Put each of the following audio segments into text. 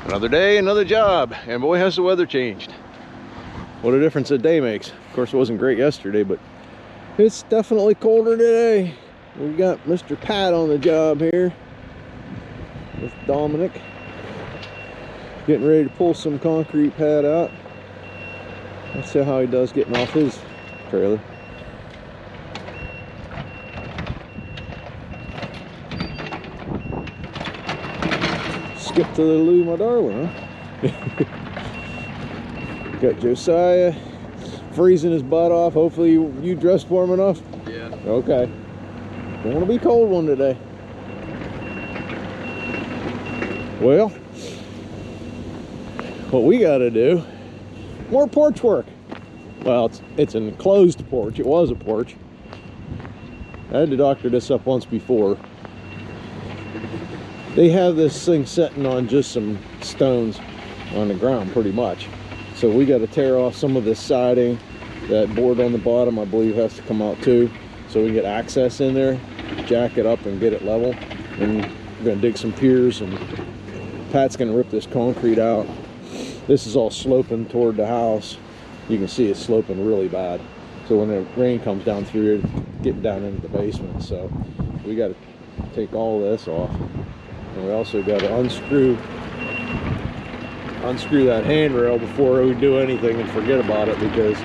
Another day, another job, and boy has the weather changed. What a difference a day makes. Of course, it wasn't great yesterday, but it's definitely colder today. We got Mr. Pat on the job here with Dominic, getting ready to pull some concrete pad out. Let's see how he does getting off his trailer. Skip to the loo, my darling, huh? Got Josiah freezing his butt off. Hopefully you dressed warm enough? Yeah. Okay. Don't want to be cold one today. Well, what we got to do, more porch work. Well, it's an enclosed porch. It was a porch. I had to doctor this up once before. They have this thing sitting on just some stones on the ground pretty much. So we got to tear off some of this siding. That board on the bottom I believe has to come out too, so we get access in there, jack it up and get it level. And we're going to dig some piers, and Pat's going to rip this concrete out. This is all sloping toward the house. You can see it's sloping really bad. So when the rain comes down through it, getting down into the basement. So we got to take all this off. And we also got to unscrew that handrail before we do anything and forget about it, because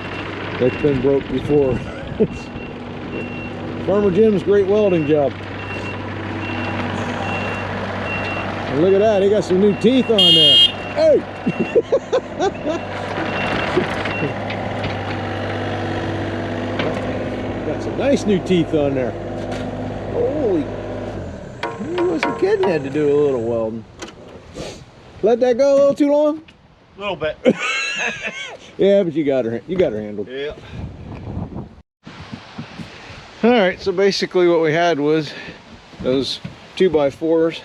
it's been broke before. Farmer Jim's great welding job. And look at that, he got some new teeth on there. Hey! Got some nice new teeth on there. Holy, he wasn't kidding, had to do a little welding. Let that go a little too long? A little bit. Yeah, but you got her handled. Yeah. All right, so basically what we had was those 2x4s.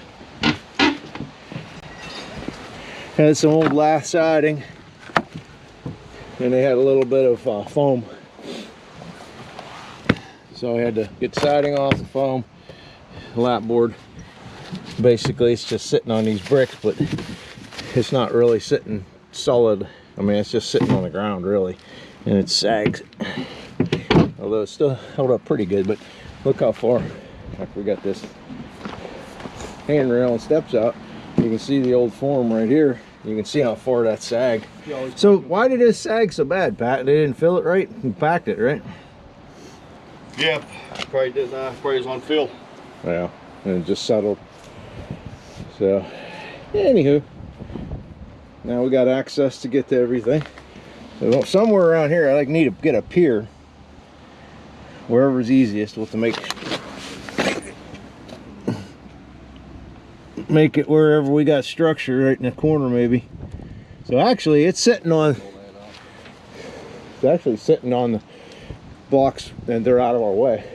Had some old lath siding, and they had a little bit of foam. So I had to get siding off the foam, lap board. Basically, it's just sitting on these bricks, but it's not really sitting solid. I mean, it's just sitting on the ground really, and it sags. Although it's still held up pretty good, but look how far. Like, we got this handrail and steps out. You can see the old form right here. You can see how far that sagged. So why did this sag so bad, Pat? They didn't fill it right and packed it, right? Yeah, probably didn't. Probably was on fill. Yeah, and it just settled. So, anywho, now we got access to get to everything. So somewhere around here, I need to get a pier. Wherever's easiest, we'll have to make it wherever we got structure, right in the corner maybe. So actually, it's sitting on. It's actually sitting on the blocks, and they're out of our way.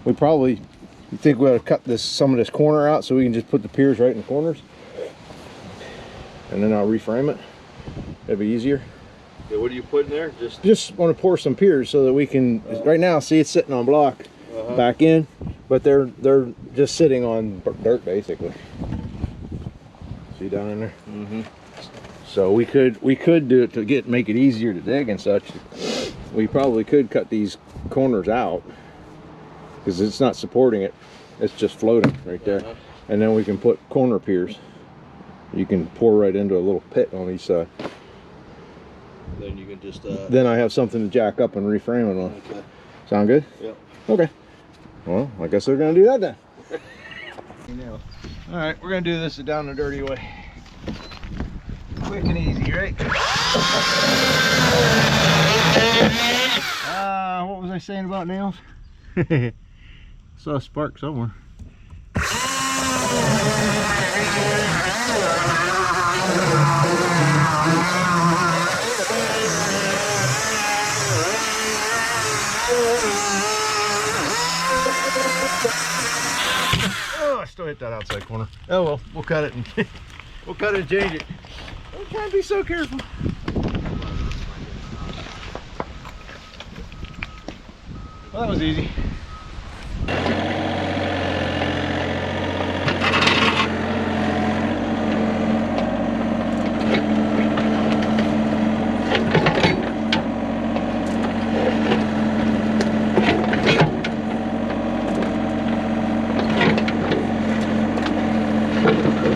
We probably. You think we ought to cut some of this corner out so we can just put the piers right in the corners? And then I'll reframe it. That'd be easier. Yeah, what are you putting there? Just want to pour some piers so that we can, right now, see it's sitting on block back in, but they're just sitting on dirt basically. See down in there? Mm-hmm. So we could do it to make it easier to dig and such. We probably could cut these corners out, because it's not supporting it, it's just floating right there. And then we can put corner piers. You can pour right into a little pit on each side. Then you can just then I have something to jack up and reframe it on. Okay. Sound good? Yep. Okay. Well, I guess we're gonna do that then. All right, we're gonna do this down the dirty way. Quick and easy, right? What was I saying about nails? Saw a spark somewhere. Oh, I still hit that outside corner. Oh well, we'll cut it and we'll cut it and change it. We can't be so careful. Well, that was easy. Yeah.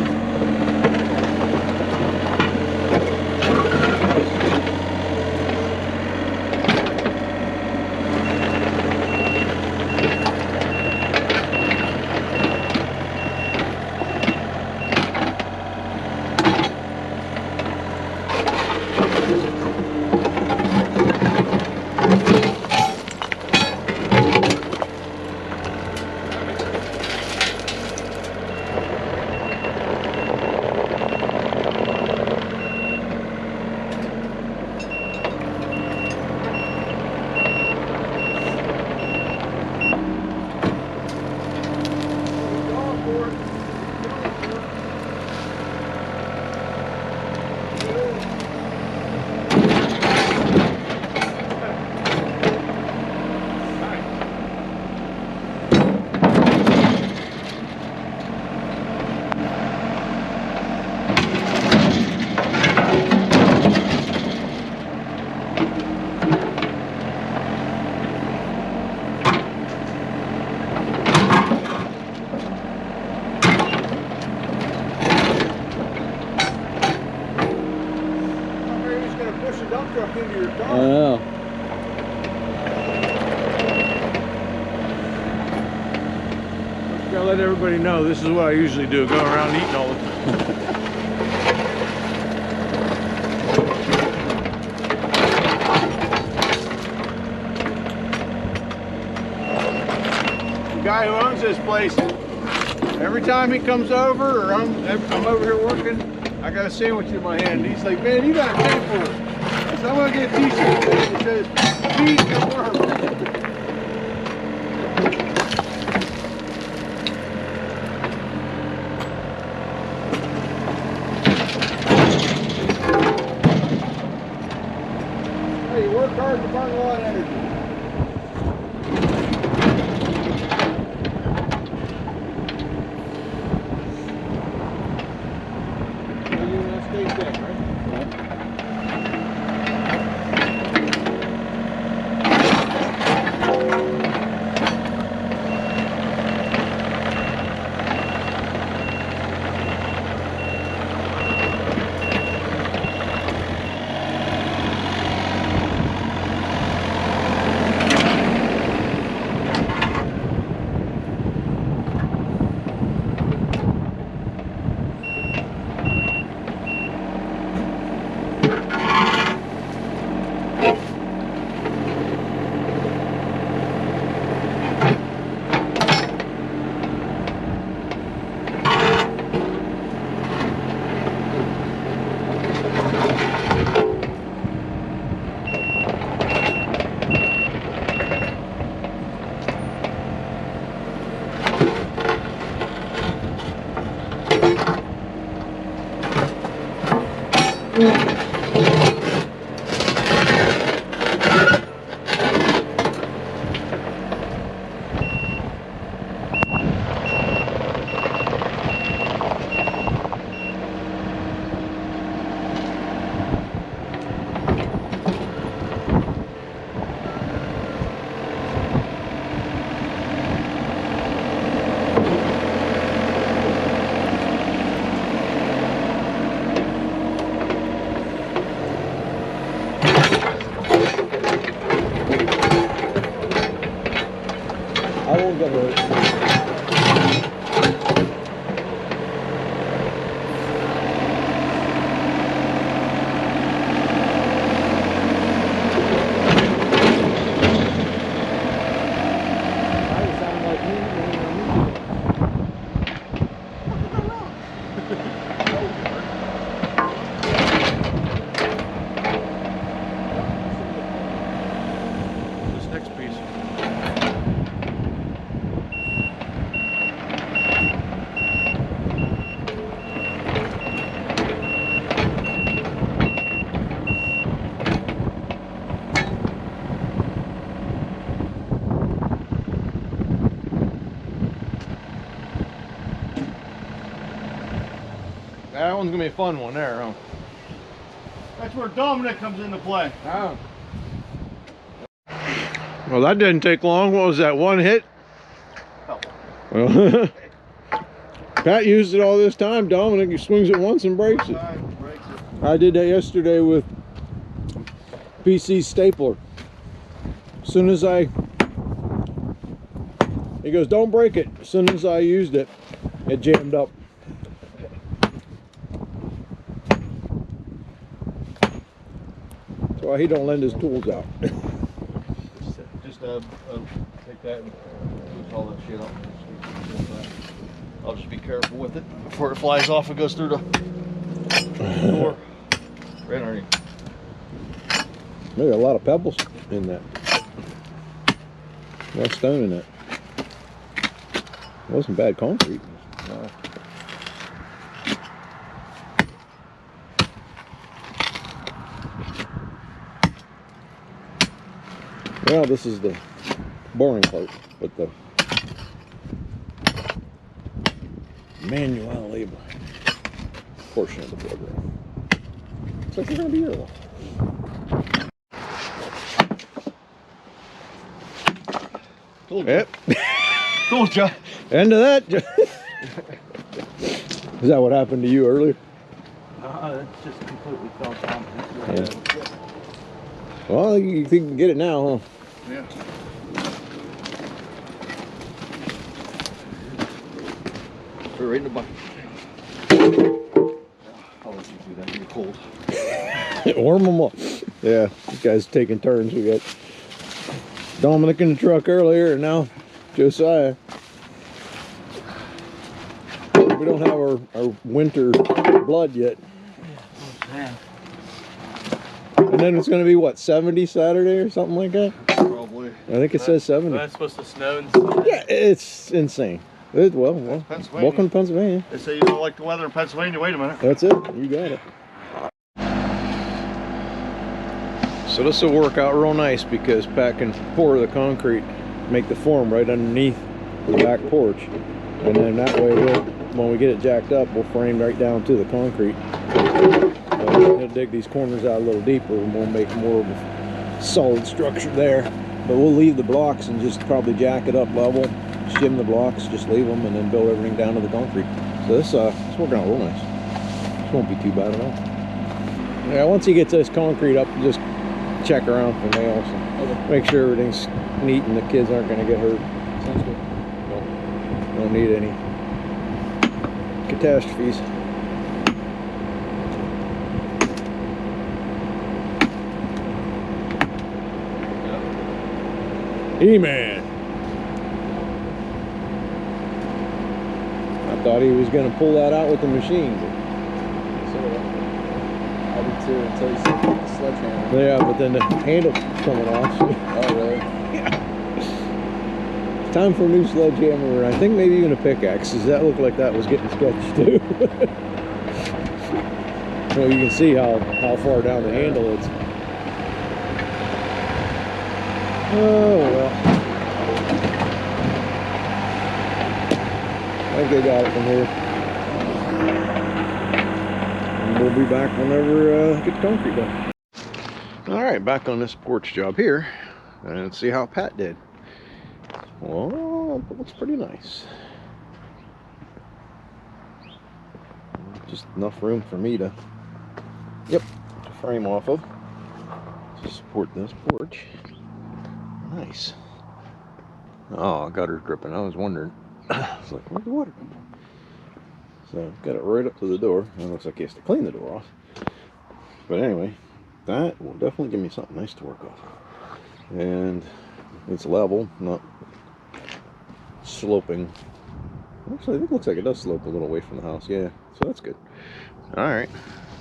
Gotta let everybody know this is what I usually do, go around eating all the time. The guy who owns this place, every time he comes over or I'm over here working, I got a sandwich in my hand. He's like, man, you gotta pay for it. So I'm gonna get a t-shirt that says, feed the world. Hey, you work hard to burn a lot of energy. That one's gonna be a fun one there, huh? That's where Dominic comes into play. Oh. Well, that didn't take long. What was that, one hit? Couple. Well, Pat used it all this time. Dominic, he swings it once and breaks it. I did that yesterday with PC stapler. As soon as he goes, don't break it. As soon as I used it, it jammed up. That's why he don't lend his tools out. Just take that and lose all that shit off. I'll just be careful with it before it flies off and goes through the door. Right underneath. Maybe a lot of pebbles in that. A lot of stone in that. It wasn't bad concrete. No. Well, this is the boring part, but the manual labor portion of the program. Looks like you're going to be here a while. Told you. Yep. Told you. End of that. Is that what happened to you earlier? It's just completely fell down. Yeah. Well, you think you can get it now, huh? Yeah. Put it right in the bucket. I'll let you do that. You're cold. Warm them up. Yeah, these guys taking turns. We got Dominic in the truck earlier, and now Josiah. We don't have our winter blood yet. Man. And then it's going to be, what, 70 Saturday or something like that? Probably. I think it says 70. That's supposed to snow and stuff. Yeah, it's insane. Well, Pennsylvania. welcome to Pennsylvania. They say you don't like the weather in Pennsylvania. Wait a minute. That's it. You got it. So this will work out real nice because Pat can pour the concrete, make the form right underneath the back porch. And then that way, when we get it jacked up, we'll frame right down to the concrete. We're going to dig these corners out a little deeper and we'll make more of a solid structure there. But we'll leave the blocks and just probably jack it up level, shim the blocks, just leave them, and then build everything down to the concrete. So this working out real nice. This won't be too bad at all. Yeah, once he gets this concrete up, just check around for nails and make sure everything's neat and the kids aren't going to get hurt. Sounds good. Don't need any catastrophes. E-Man. I thought he was going to pull that out with the machine. I did too until you said the sledgehammer. Yeah, but then the handle's coming off. Oh, really? Yeah. It's time for a new sledgehammer. I think maybe even a pickaxe. Does that look like that was getting sketched too? Well, you can see how far down the handle it's. Oh, well. I think they got it from here. And we'll be back whenever get the concrete done. All right, back on this porch job here. And see how Pat did. Well, it looks pretty nice. Just enough room for me to, to frame off of. To support this porch. Nice. Oh, gutter's dripping. I was wondering. I was like, where's the water come from? So, got it right up to the door. It looks like he has to clean the door off. But anyway, that will definitely give me something nice to work off. And it's level, not sloping. Actually, it looks like it does slope a little away from the house. Yeah, so that's good. All right.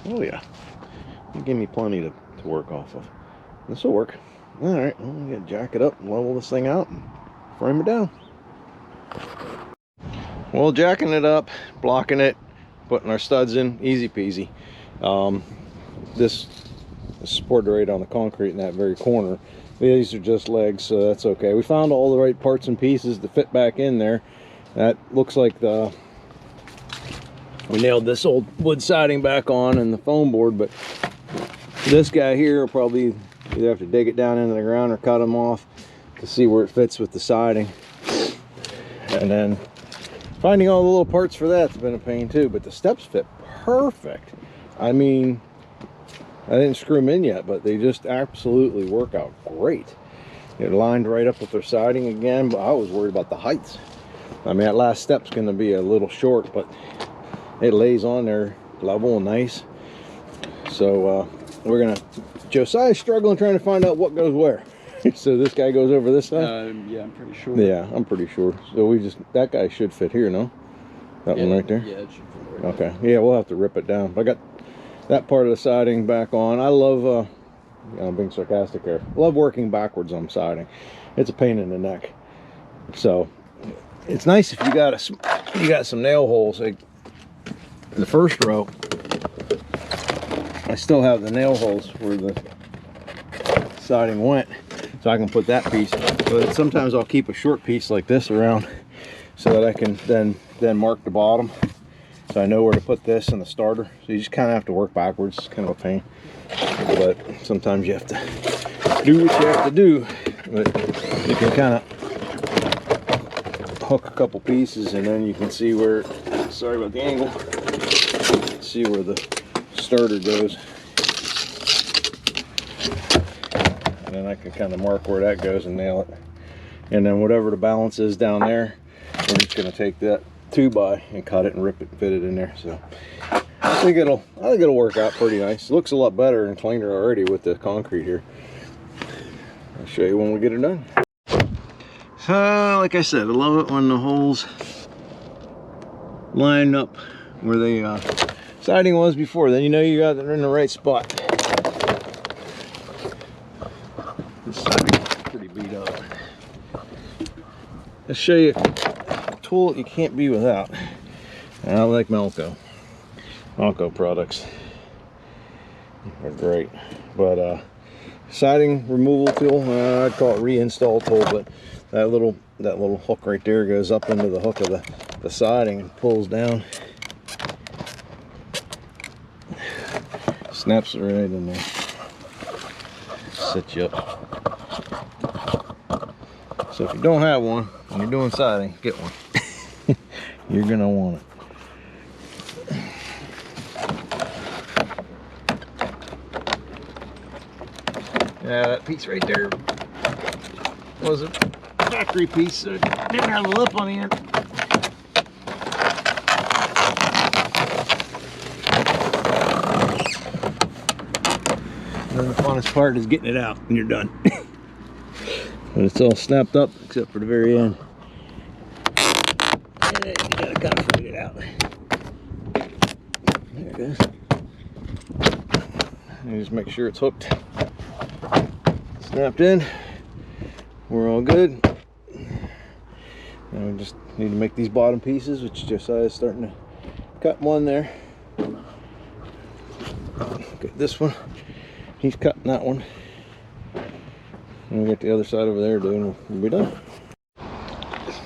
Oh, yeah. You give me plenty to work off of. This will work. All right, well, I'm gonna jack it up and level this thing out and frame it down. Well, jacking it up, blocking it, putting our studs in, easy peasy. This is supported right on the concrete in that very corner. These are just legs, so that's okay. We found all the right parts and pieces to fit back in there. That looks like we nailed this old wood siding back on and the foam board, but this guy here will probably either have to dig it down into the ground or cut them off to see where it fits with the siding. And then Finding all the little parts for that's been a pain too, but the steps fit perfect. I mean, I didn't screw them in yet, but they just absolutely work out great. It lined right up with their siding again, but I was worried about the heights. I mean, that last step's going to be a little short, but it lays on there level and nice. So we're gonna, Josiah's struggling trying to find out what goes where. So this guy goes over this side? Yeah, I'm pretty sure. Yeah, I'm pretty sure. So we just, that guy should fit here, no? That one right there? Yeah, it should fit right Okay, yeah, we'll have to rip it down. I got that part of the siding back on. I love, I'm being sarcastic here. Love working backwards on siding. It's a pain in the neck. So it's nice if you got some nail holes. Like the first row, I still have the nail holes where the siding went, so I can put that piece. But sometimes I'll keep a short piece like this around so that I can then mark the bottom, so I know where to put this in the starter. So you just kind of have to work backwards. It's kind of a pain, but sometimes you have to do what you have to do. But you can kind of hook a couple pieces, and then you can see where, sorry about the angle, see where the starter goes, and then I can kind of mark where that goes and nail it. And then whatever the balance is down there, we're just going to take that 2x and cut it and rip it and fit it in there. So I think it'll work out pretty nice. It looks a lot better and cleaner already with the concrete here. I'll show you when we get it done. So like I said, I love it when the holes line up where the siding was before. Then you know you got it in the right spot. This siding's pretty beat up. Let's show you a tool that you can't be without. And I like Melco products. They're great. But siding removal tool, I'd call it reinstall tool, but that little hook right there goes up into the hook of the siding and pulls down. Snaps it right in there. Set you up. So if you don't have one and you're doing siding, get one. You're gonna want it. Yeah, that piece right there was a factory piece, so it didn't have a lip on the end. And then the funnest part is getting it out and you're done. But it's all snapped up except for the very end. And you gotta kind of figure it out. There it goes. And just make sure it's hooked. Snapped in. We're all good. Now we just need to make these bottom pieces, which Josiah's starting to cut one there. Get this one. He's cutting that one. And we got the other side over there doing. We'll be done.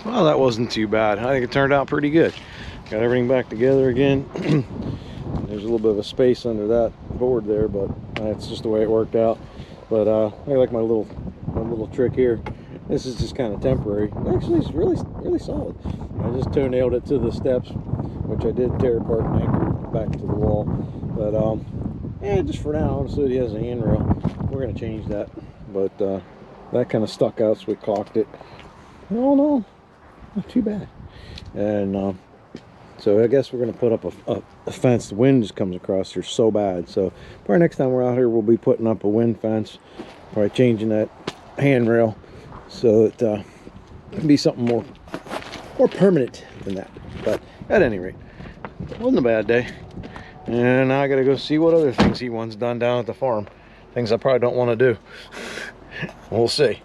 Well, that wasn't too bad. I think it turned out pretty good. Got everything back together again. There's a little bit of a space under that board there, but that's just the way it worked out. But I like my little trick here. This is just kind of temporary. Actually, it's really solid. I just toe nailed it to the steps, which I did tear apart and anchor back to the wall. But yeah, just for now, so he has a handrail. We're gonna change that. But that kind of stuck out, so we caulked it. Oh no, not too bad. And so I guess we're gonna put up a fence. The wind just comes across here so bad. So probably next time we're out here, we'll be putting up a wind fence. Probably changing that handrail so that it can be something more permanent than that. But at any rate, it wasn't a bad day. And now I gotta go see what other things he wants done down at the farm. Things I probably don't want to do. We'll see.